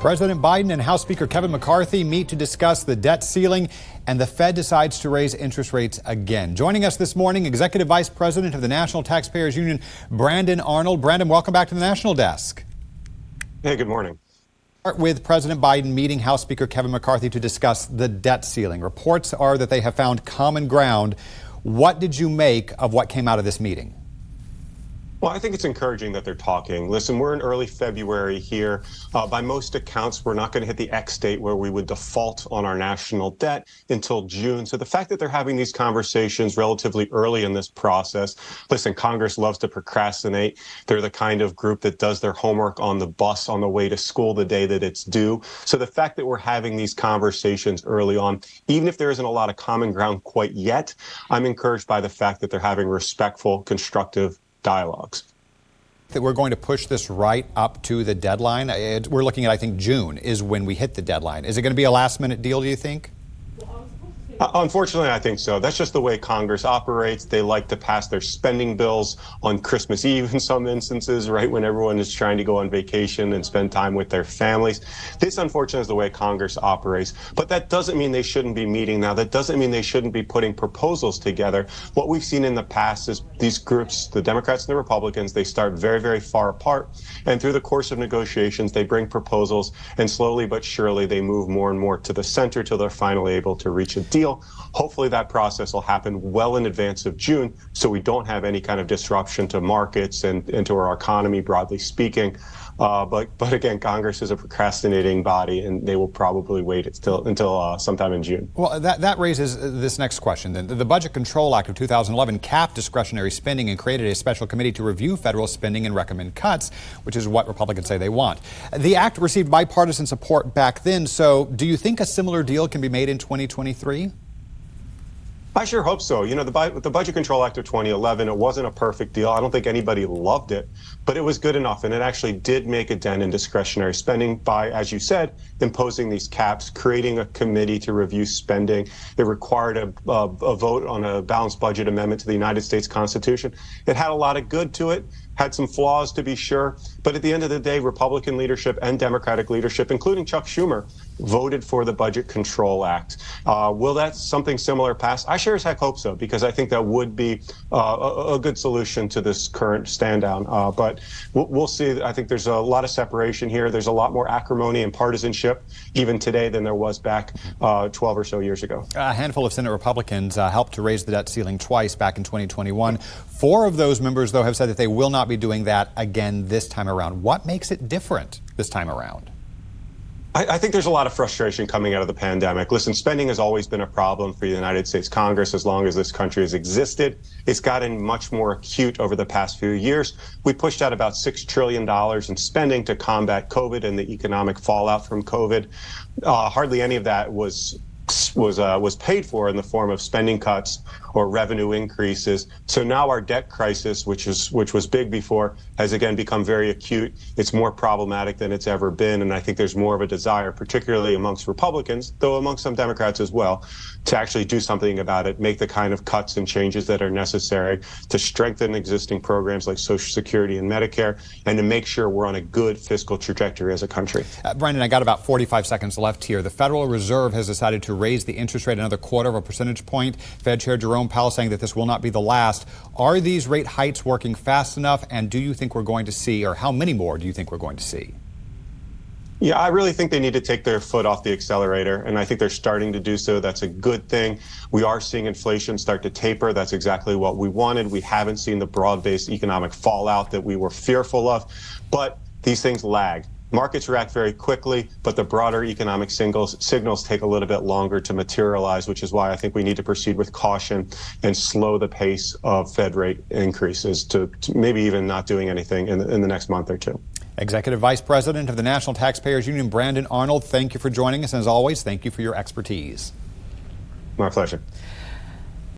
President Biden and House Speaker Kevin McCarthy meet to discuss the debt ceiling, and the Fed decides to raise interest rates again. Joining us this morning, Executive Vice President of the National Taxpayers Union, Brandon Arnold. Brandon, welcome back to the National Desk. Hey, good morning. Start with President Biden meeting House Speaker Kevin McCarthy to discuss the debt ceiling. Reports are that they have found common ground. What did you make of what came out of this meeting? Well, I think it's encouraging that they're talking. Listen, we're in early February here. By most accounts, we're not going to hit the X date where we would default on our national debt until June. So the fact that they're having these conversations relatively early in this process, listen, Congress loves to procrastinate. They're the kind of group that does their homework on the bus on the way to school the day that it's due. So the fact that we're having these conversations early on, even if there isn't a lot of common ground quite yet, I'm encouraged by the fact that they're having respectful, constructive dialogues. That we're going to push this right up to the deadline. We're looking at, I think, June is when we hit the deadline. Is it going to be a last-minute deal, do you think? Unfortunately, I think so. That's just the way Congress operates. They like to pass their spending bills on Christmas Eve in some instances, right when everyone is trying to go on vacation and spend time with their families. This, unfortunately, is the way Congress operates. But that doesn't mean they shouldn't be meeting now. That doesn't mean they shouldn't be putting proposals together. What we've seen in the past is these groups, the Democrats and the Republicans, they start very, very far apart. And through the course of negotiations, they bring proposals, and slowly but surely they move more and more to the center till they're finally able to reach a deal. Hopefully that process will happen well in advance of June so we don't have any kind of disruption to markets and to our economy, broadly speaking. But again, Congress is a procrastinating body, and they will probably wait until sometime in June. Well, that raises this next question. Then. The Budget Control Act of 2011 capped discretionary spending and created a special committee to review federal spending and recommend cuts, which is what Republicans say they want. The act received bipartisan support back then, so do you think a similar deal can be made in 2023? I sure hope so. You know, the Budget Control Act of 2011, it wasn't a perfect deal. I don't think anybody loved it, but it was good enough. And it actually did make a dent in discretionary spending by, as you said, imposing these caps, creating a committee to review spending. It required a vote on a balanced budget amendment to the United States Constitution. It had a lot of good to it, had some flaws to be sure. But at the end of the day, Republican leadership and Democratic leadership, including Chuck Schumer, voted for the Budget Control Act. Will that something similar pass? I sure as heck hope so, because I think that would be a good solution to this current stand down. But we'll see. I think there's a lot of separation here. There's a lot more acrimony and partisanship even today than there was back 12 or so years ago. A handful of Senate Republicans helped to raise the debt ceiling twice back in 2021. 4 of those members, though, have said that they will not be doing that again this time around. What makes it different this time around? I think there's a lot of frustration coming out of the pandemic. Listen, spending has always been a problem for the United States Congress as long as this country has existed. It's gotten much more acute over the past few years. We pushed out about $6 trillion in spending to combat COVID and the economic fallout from COVID. Hardly any of that was paid for in the form of spending cuts or revenue increases. So now our debt crisis, which was big before, has again become very acute. It's more problematic than it's ever been, and I think there's more of a desire, particularly amongst Republicans, though amongst some Democrats as well, to actually do something about it, make the kind of cuts and changes that are necessary to strengthen existing programs like Social Security and Medicare, and to make sure we're on a good fiscal trajectory as a country. Brandon, I got about 45 seconds left here. The Federal Reserve has decided to raise the interest rate another 1/4 percentage point. Fed Chair Jerome Powell saying that this will not be the last. Are these rate hikes working fast enough? And do you think we're going to see, or how many more do you think we're going to see? Yeah, I really think they need to take their foot off the accelerator, and I think they're starting to do so. That's a good thing. We are seeing inflation start to taper. That's exactly what we wanted. We haven't seen the broad-based economic fallout that we were fearful of, but these things lag. Markets react very quickly, but the broader economic signals take a little bit longer to materialize, which is why I think we need to proceed with caution and slow the pace of Fed rate increases to maybe even not doing anything in the next month or two. Executive Vice President of the National Taxpayers Union, Brandon Arnold, thank you for joining us. And as always, thank you for your expertise. My pleasure.